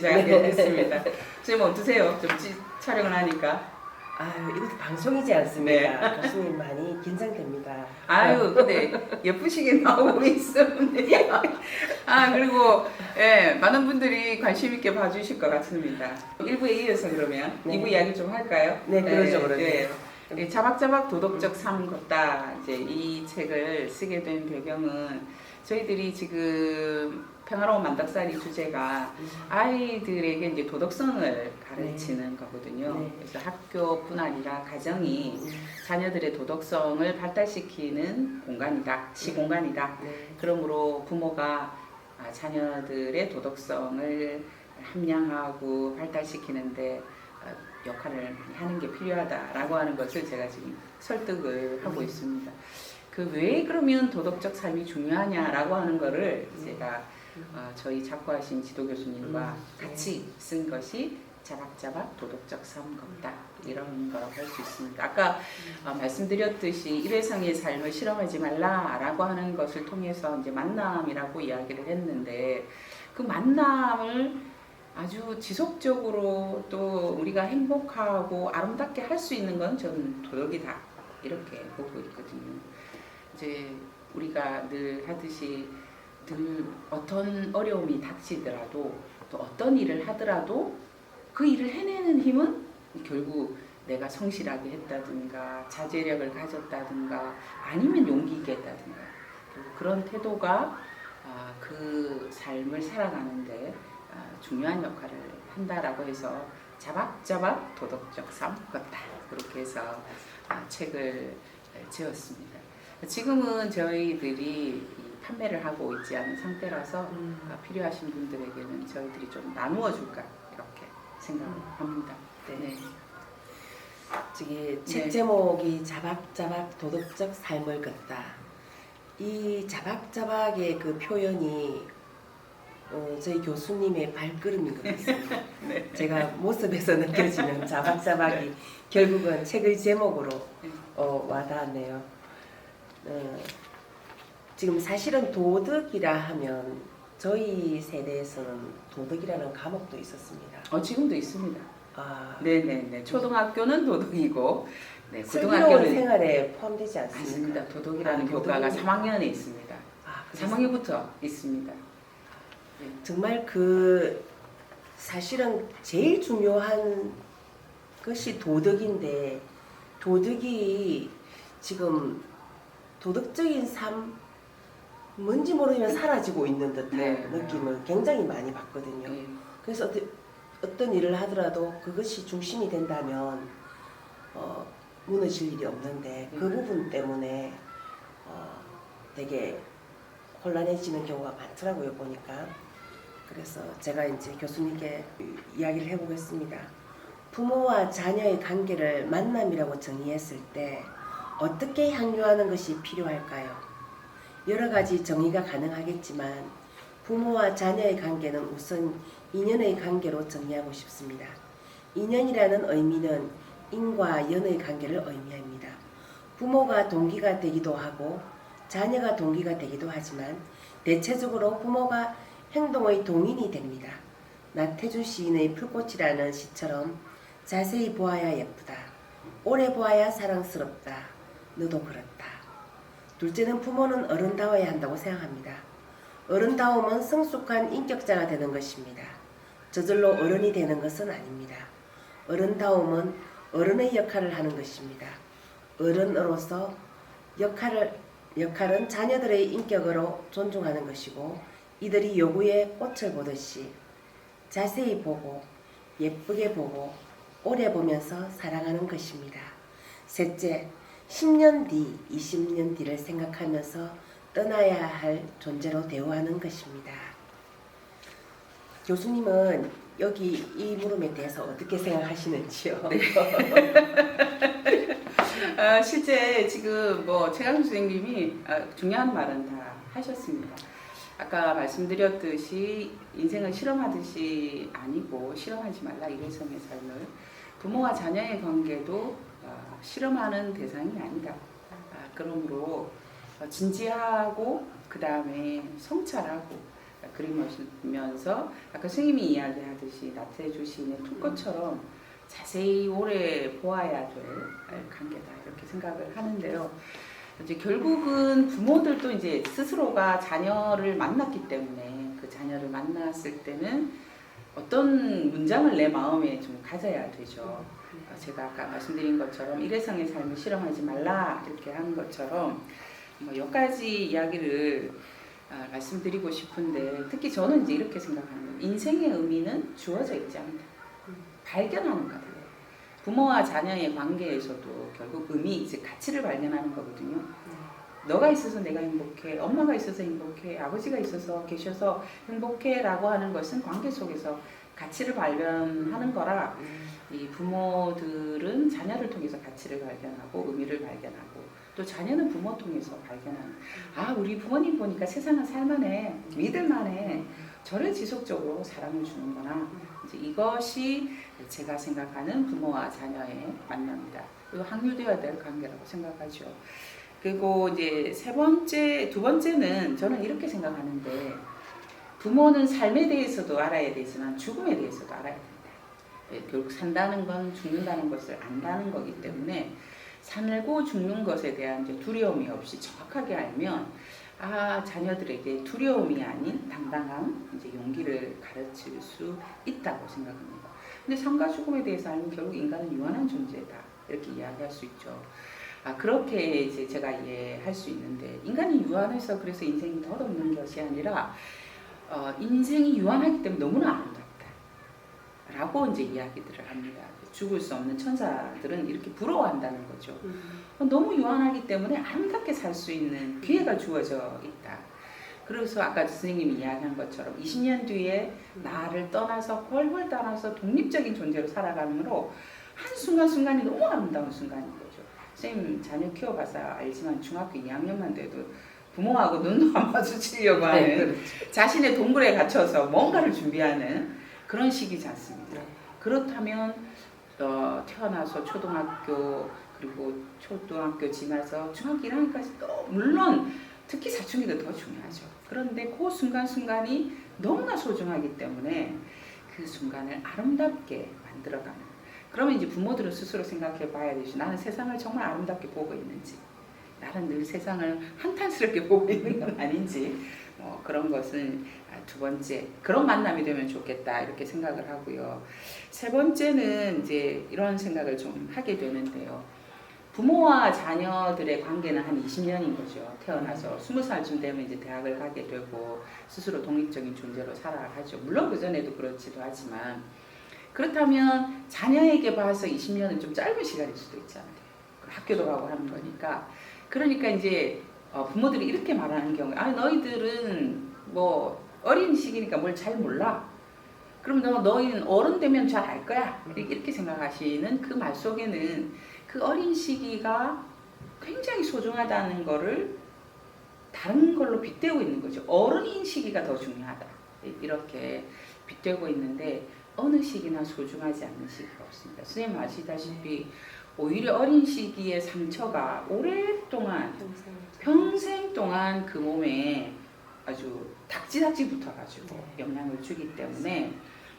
시작하겠습니다. 선생님 어떠세요? 좀 촬영을 하니까. 아유, 이것도 방송이지 않습니까? 교수님 많이 긴장됩니다. 아유, 근데 예쁘시게 나오고 있습니다. 그리고 예, 많은 분들이 관심 있게 봐주실 것 같습니다. 1부에 이어서 그러면 네. 2부 이야기 좀 할까요? 네, 그러죠, 그러죠. 예, 자박자박 도덕적 삶 걷다. 이제 이 책을 쓰게 된 배경은 저희들이 지금 평화로운 만덕살이 주제가 아이들에게 이제 도덕성을 가르치는 거거든요. 네. 그래서 학교뿐 아니라 가정이 자녀들의 도덕성을 발달시키는 공간이다, 시공간이다. 네. 그러므로 부모가 자녀들의 도덕성을 함양하고 발달시키는데 역할을 많이 하는 게 필요하다라고 하는 것을 제가 지금 설득을 하고 있습니다. 그 왜 그러면 도덕적 삶이 중요하냐라고 하는 거를 제가 저희 작고하신 지도 교수님과 같이 쓴 것이 자박자박 도덕적 삶 걷다 이런 거라고 할 수 있습니다. 아까 말씀드렸듯이 일회성의 삶을 실험하지 말라라고 하는 것을 통해서 이제 만남이라고 이야기를 했는데 그 만남을 아주 지속적으로 또 우리가 행복하고 아름답게 할 수 있는 건 저는 도덕이다 이렇게 보고 있거든요. 이제 우리가 늘 하듯이 늘 어떤 어려움이 닥치더라도 또 어떤 일을 하더라도 그 일을 해내는 힘은 결국 내가 성실하게 했다든가 자제력을 가졌다든가 아니면 용기 있게 했다든가 그런 태도가 그 삶을 살아가는데 중요한 역할을 한다라고 해서 자박자박 도덕적 삶 걷다 그렇게 해서 책을 지었습니다. 지금은 저희들이 판매를 하고 있지 않은 상태라서 필요하신 분들에게는 저희들이 좀 나누어 줄까 이렇게 생각합니다. 네. 책 제목이 자박자박 도덕적 삶을 걷다. 이 자박자박의 그 표현이 저희 교수님의 발걸음인 것 같습니다. 네. 제가 모습에서 느껴지는 자박자박이 결국은 책의 제목으로 와닿았네요. 지금 사실은 도덕이라 하면 저희 세대에서는 도덕이라는 과목도 있었습니다. 지금도 있습니다. 네네네. 초등학교는 도덕이고, 네, 슬기로운 고등학교는 생활에 포함되지 않습니까? 맞습니다. 도덕이라는 교과가 3학년에 있습니다. 3학년부터 있습니다. 네. 정말 사실은 제일 중요한 것이 도덕인데 도덕이 지금 도덕적인 삶 뭔지 모르면 사라지고 있는 듯한 느낌을 굉장히 많이 받거든요. 그래서 어떤 일을 하더라도 그것이 중심이 된다면 무너질 일이 없는데 그 부분 때문에 되게 혼란해지는 경우가 많더라고요, 보니까. 그래서 제가 이제 교수님께 이야기를 해보겠습니다. 부모와 자녀의 관계를 만남이라고 정의했을 때 어떻게 향유하는 것이 필요할까요? 여러 가지 정의가 가능하겠지만 부모와 자녀의 관계는 우선 인연의 관계로 정의하고 싶습니다. 인연이라는 의미는 인과 연의 관계를 의미합니다. 부모가 동기가 되기도 하고 자녀가 동기가 되기도 하지만 대체적으로 부모가 행동의 동인이 됩니다. 나태주 시인의 풀꽃이라는 시처럼 자세히 보아야 예쁘다. 오래 보아야 사랑스럽다. 너도 그렇다. 둘째는 부모는 어른다워야 한다고 생각합니다. 어른다움은 성숙한 인격자가 되는 것입니다. 저절로 어른이 되는 것은 아닙니다. 어른다움은 어른의 역할을 하는 것입니다. 어른으로서 역할은 자녀들의 인격으로 존중하는 것이고 이들이 요구에 꽃을 보듯이 자세히 보고 예쁘게 보고 오래 보면서 사랑하는 것입니다. 셋째, 10년 뒤, 20년 뒤를 생각하면서 떠나야 할 존재로 대우하는 것입니다. 교수님은 여기 이 물음에 대해서 어떻게 생각하시는지요? 네. 실제 지금 최강 선생님이 중요한 말은 다 하셨습니다. 아까 말씀드렸듯이 인생을 실험하듯이 아니고 실험하지 말라 일회성의 삶을 부모와 자녀의 관계도 실험하는 대상이 아니다. 그러므로 진지하고 그 다음에 성찰하고 그리면서 아까 선생님이 이야기하듯이 나태주 시인의 투컷처럼 자세히 오래 보아야 될 관계다 이렇게 생각을 하는데요. 이제 결국은 부모들도 이제 스스로가 자녀를 만났기 때문에 그 자녀를 만났을 때는 어떤 문장을 내 마음에 좀 가져야 되죠. 제가 아까 말씀드린 것처럼 일회성의 삶을 실험하지 말라 이렇게 하는 것처럼 뭐 몇 가지 이야기를 말씀드리고 싶은데 특히 저는 이제 이렇게 생각합니다. 인생의 의미는 주어져 있지 않다. 발견하는 거다. 부모와 자녀의 관계에서도 결국 의미, 즉 가치를 발견하는 거거든요. 너가 있어서 내가 행복해, 엄마가 있어서 행복해, 아버지가 있어서 계셔서 행복해 라고 하는 것은 관계 속에서 가치를 발견하는 거라 이 부모들은 자녀를 통해서 가치를 발견하고 의미를 발견하고 또 자녀는 부모 통해서 발견하는 우리 부모님 보니까 세상은 살만해, 믿을만해, 저를 지속적으로 사랑을 주는구나. 이제 이것이 제가 생각하는 부모와 자녀의 만남이다. 그리고 확률되어야 될 관계라고 생각하죠. 그리고 이제 두 번째는 저는 이렇게 생각하는데 부모는 삶에 대해서도 알아야 되지만 죽음에 대해서도 알아야 된다. 결국 산다는 건 죽는다는 것을 안다는 거기 때문에 살고 죽는 것에 대한 이제 두려움이 없이 정확하게 알면 자녀들에게 두려움이 아닌 당당함, 이제 용기를 가르칠 수 있다고 생각합니다. 근데 삶과 죽음에 대해서 알면 결국 인간은 유한한 존재다 이렇게 이야기할 수 있죠. 그렇게 이제 제가 이해할 수 있는데 인간이 유한해서 그래서 인생이 덧없는 것이 아니라 인생이 유한하기 때문에 너무나 아름답다 라고 이제 이야기들을 합니다. 죽을 수 없는 천사들은 이렇게 부러워한다는 거죠. 너무 유한하기 때문에 아름답게 살 수 있는 기회가 주어져 있다. 그래서 아까 선생님이 이야기한 것처럼 20년 뒤에 나를 떠나서 헐헐 떠나서 독립적인 존재로 살아가므로 한순간순간이 너무 아름다운 순간인 거죠. 선생님 자녀 키워봐서 알지만 중학교 2학년만 돼도 부모하고 눈도 안 마주치려고 하는 그렇죠. 자신의 동굴에 갇혀서 뭔가를 준비하는 그런 시기지 않습니까? 그렇다면 태어나서 초등학교 그리고 초등학교 지나서 중학교 1학년까지 또 물론 특히 사춘기가 더 중요하죠. 그런데 그 순간순간이 너무나 소중하기 때문에 그 순간을 아름답게 만들어가는 그러면 이제 부모들은 스스로 생각해 봐야 되지. 나는 세상을 정말 아름답게 보고 있는지 나는 늘 세상을 한탄스럽게 보고 있는 건 아닌지 그런 것은 두 번째 그런 만남이 되면 좋겠다 이렇게 생각을 하고요. 세 번째는 이제 이런 생각을 좀 하게 되는데요. 부모와 자녀들의 관계는 한 20년인 거죠. 태어나서 20살쯤 되면 이제 대학을 가게 되고 스스로 독립적인 존재로 살아가죠. 물론 그 전에도 그렇지도 하지만 그렇다면 자녀에게 봐서 20년은 좀 짧은 시간일 수도 있잖아요. 학교도 가고 하는 거니까. 그러니까 이제 부모들이 이렇게 말하는 경우에 너희들은 뭐 어린 시기니까 뭘 잘 몰라. 그럼 너희는 어른 되면 잘 알 거야. 이렇게 생각하시는 그 말 속에는 그 어린 시기가 굉장히 소중하다는 거를 다른 걸로 빗대고 있는 거죠. 어른인 시기가 더 중요하다. 이렇게 빗대고 있는데 어느 시기나 소중하지 않는 시기가 없습니다. 선생님 아시다시피 오히려 어린 시기의 상처가 오랫동안 평생 동안 그 몸에 아주 닥지닥지 붙어가지고 영향을 주기 때문에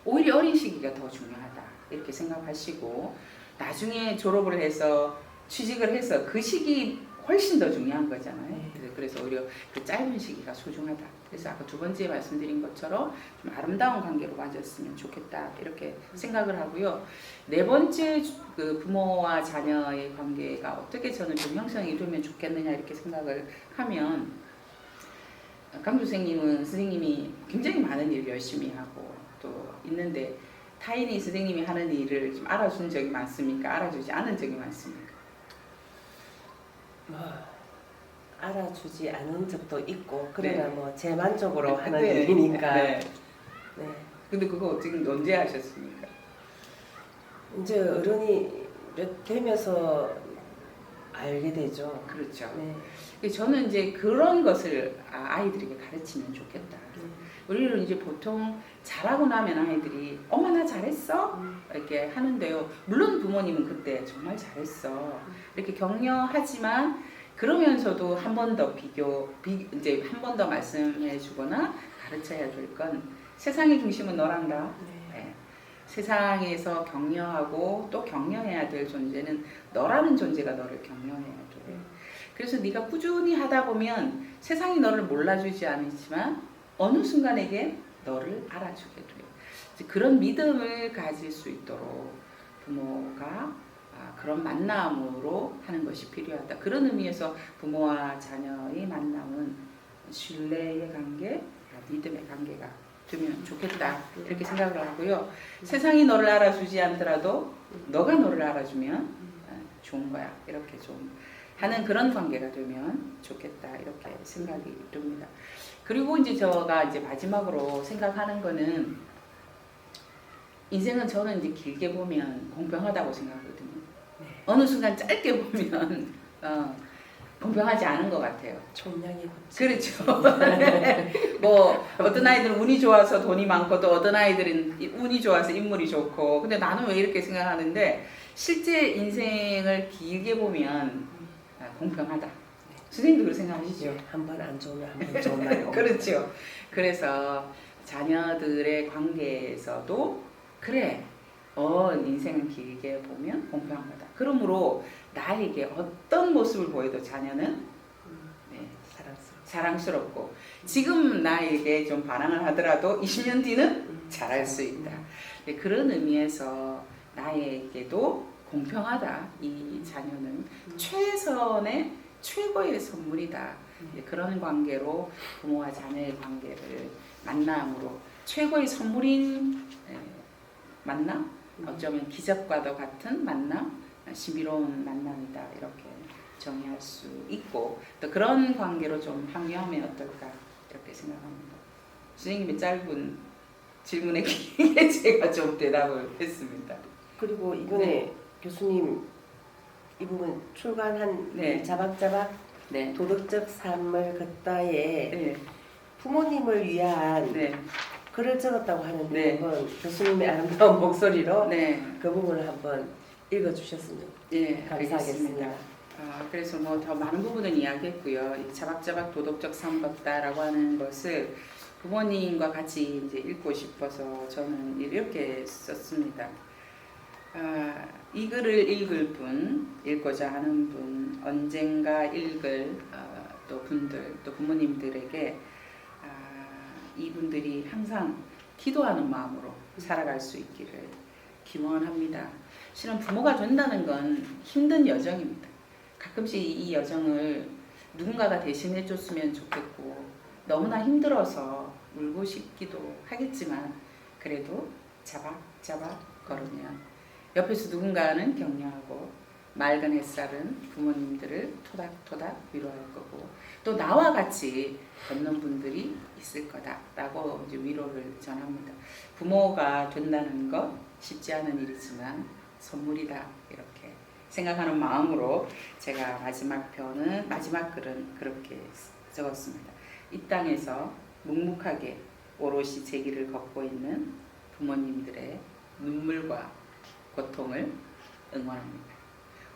오히려 어린 시기가 더 중요하다 이렇게 생각하시고 나중에 졸업을 해서 취직을 해서 그 시기 훨씬 더 중요한 거잖아요. 그래서 오히려 그 짧은 시기가 소중하다. 그래서 아까 두 번째 말씀드린 것처럼 좀 아름다운 관계로 맞았으면 좋겠다 이렇게 생각을 하고요. 네 번째 그 부모와 자녀의 관계가 어떻게 저는 좀 형성이 되면 좋겠느냐 이렇게 생각을 하면 강주 선생님이 굉장히 많은 일을 열심히 하고 또 있는데 타인이 선생님이 하는 일을 좀 알아준 적이 많습니까? 알아주지 않은 적이 많습니까? 알아주지 않은 적도 있고 그러나 뭐 제 만족으로 하는 네. 일이니까 네. 네. 근데 그거 지금 언제 하셨습니까? 이제 어른이 되면서 알게 되죠. 그렇죠. 네. 저는 이제 그런 것을 아이들에게 가르치면 좋겠다. 우리는 이제 보통 잘하고 나면 아이들이 엄마 나 잘했어? 이렇게 하는데요. 물론 부모님은 그때 정말 잘했어. 이렇게 격려하지만 그러면서도 한 번 더 이제 한 번 더 말씀해 주거나 가르쳐야 될 건 세상의 중심은 너란다. 네. 예. 세상에서 격려하고 또 격려해야 될 존재는 너라는 존재가 너를 격려해야 돼. 그래서 네가 꾸준히 하다 보면 세상이 너를 몰라주지 않지만 어느 순간에게 너를 알아주게 돼요. 이제 그런 믿음을 가질 수 있도록 부모가 그런 만남으로 하는 것이 필요하다. 그런 의미에서 부모와 자녀의 만남은 신뢰의 관계, 믿음의 관계가 되면 좋겠다. 이렇게 생각을 하고요. 세상이 너를 알아주지 않더라도 너가 너를 알아주면 좋은 거야. 이렇게 좀 하는 그런 관계가 되면 좋겠다. 이렇게 생각이 듭니다. 그리고 이제 제가 이제 마지막으로 생각하는 거는 인생은 저는 이제 길게 보면 공평하다고 생각하거든요. 네. 어느 순간 짧게 보면 공평하지 않은 것 같아요. 총량이 그렇죠. 뭐 어떤 아이들은 운이 좋아서 돈이 많고 또 어떤 아이들은 운이 좋아서 인물이 좋고. 근데 나는 왜 이렇게 생각하는데 실제 인생을 길게 보면 공평하다. 선생님도 그렇게 생각하시죠? 한 번 안 좋으면 한 번 좋은 날이 옵니다. 그렇죠. 그래서 자녀들의 관계에서도 그래. 인생을 길게 보면 공평하다. 그러므로 나에게 어떤 모습을 보여도 자녀는 사랑스럽고 지금 나에게 좀 반항을 하더라도 20년 뒤는 잘할 수 있다. 네, 그런 의미에서 나에게도 공평하다. 이 자녀는 최선의 최고의 선물이다. 네, 그런 관계로 부모와 자녀의 관계를 만남으로 최고의 선물인 만남, 어쩌면 기적과도 같은 만남, 신비로운 만남이다. 이렇게 정의할 수 있고 또 그런 관계로 좀 합류하면 어떨까 이렇게 생각합니다. 선생님의 짧은 질문에 길게 제가 좀 대답을 했습니다. 그리고 이번에 네. 교수님 이 부분 출간한 네. 자박자박 네. 도덕적 삶을 걷다에 네. 부모님을 위한 네. 글을 적었다고 하는데 네. 한번 교수님의 아름다운 목소리로 네. 그 부분을 한번 읽어주셨으면 예, 감사하겠습니다. 그래서 뭐 더 많은 부분은 이야기했고요. 이 자박자박 도덕적 삶 걷다라고 하는 것을 부모님과 같이 이제 읽고 싶어서 저는 이렇게 썼습니다. 이 글을 읽을 분, 읽고자 하는 분, 언젠가 읽을 또 분들, 또 부모님들에게 이분들이 항상 기도하는 마음으로 살아갈 수 있기를 기원합니다. 실은 부모가 된다는 건 힘든 여정입니다. 가끔씩 이 여정을 누군가가 대신해 줬으면 좋겠고 너무나 힘들어서 울고 싶기도 하겠지만 그래도 자박자박 걸으면 옆에서 누군가는 격려하고 맑은 햇살은 부모님들을 토닥토닥 위로할 거고 또 나와 같이 걷는 분들이 있을 거다라고 이제 위로를 전합니다. 부모가 된다는 것 쉽지 않은 일이지만 선물이다 이렇게 생각하는 마음으로 제가 마지막 글은 그렇게 적었습니다. 이 땅에서 묵묵하게 오롯이 제 길을 걷고 있는 부모님들의 눈물과 고통을 응원합니다.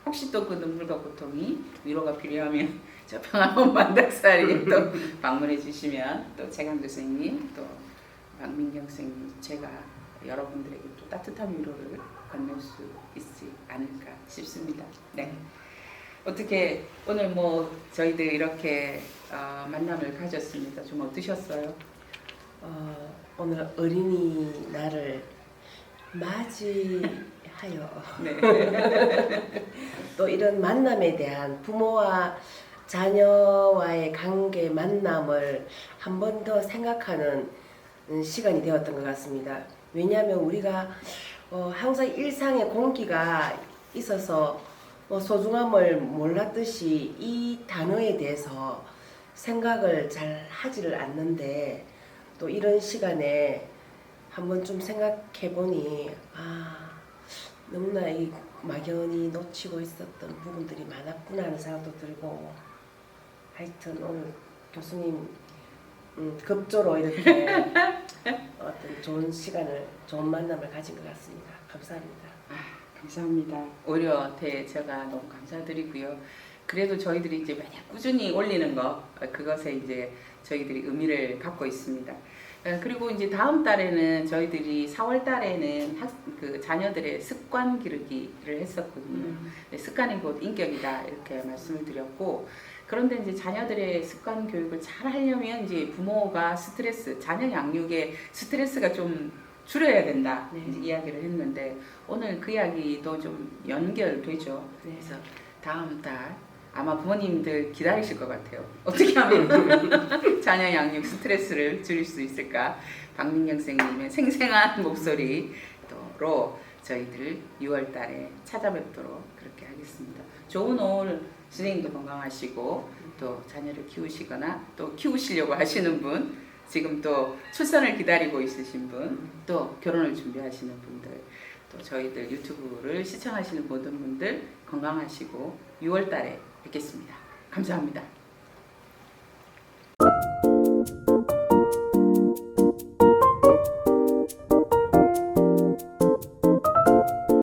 혹시 또 그 눈물과 고통이 위로가 필요하면 저 평화로운 만덕사리에 또 방문해 주시면 또 최강 교수님 또 박민경 선생님 제가 여러분들에게 또 따뜻한 위로를 건넬 수 있지 않을까 싶습니다. 네. 어떻게 오늘 뭐 저희들 이렇게 만남을 가졌습니다. 좀 어떠셨어요? 오늘 어린이날을 맞이하여 네. 또 이런 만남에 대한 부모와 자녀와의 관계 만남을 한 번 더 생각하는 시간이 되었던 것 같습니다. 왜냐하면 우리가 항상 일상의 공기가 있어서 소중함을 몰랐듯이 이 단어에 대해서 생각을 잘 하지를 않는데 또 이런 시간에 한번 좀 생각해 보니 너무나 이 막연히 놓치고 있었던 부분들이 많았구나 하는 생각도 들고 하여튼 오늘 교수님 급조로 이렇게 어떤 좋은 시간을 좋은 만남을 가진 것 같습니다. 감사합니다. 감사합니다. 오히려 제가 너무 감사드리고요. 그래도 저희들이 이제 만약 꾸준히 올리는 것 그것에 이제 저희들이 의미를 갖고 있습니다. 그리고 이제 다음 달에는 저희들이 4월 달에는 그 자녀들의 습관 기르기를 했었거든요. 습관이 곧 인격이다 이렇게 말씀을 드렸고, 그런데 이제 자녀들의 습관 교육을 잘 하려면 이제 부모가 스트레스, 자녀 양육에 스트레스가 좀 줄여야 된다 네. 이제 이야기를 했는데, 오늘 그 이야기도 좀 연결되죠. 네. 그래서 다음 달 아마 부모님들 기다리실 것 같아요. 어떻게 하면 자녀 양육 스트레스를 줄일 수 있을까? 박민경 선생님의 생생한 목소리로 저희들 6월 달에 찾아뵙도록 그렇게 하겠습니다. 좋은 올, 선생님도 건강하시고 또 자녀를 키우시거나 또 키우시려고 하시는 분, 지금 또 출산을 기다리고 있으신 분, 또 결혼을 준비하시는 분들, 또 저희들 유튜브를 시청하시는 모든 분들 건강하시고 6월 달에 뵙겠습니다. 감사합니다.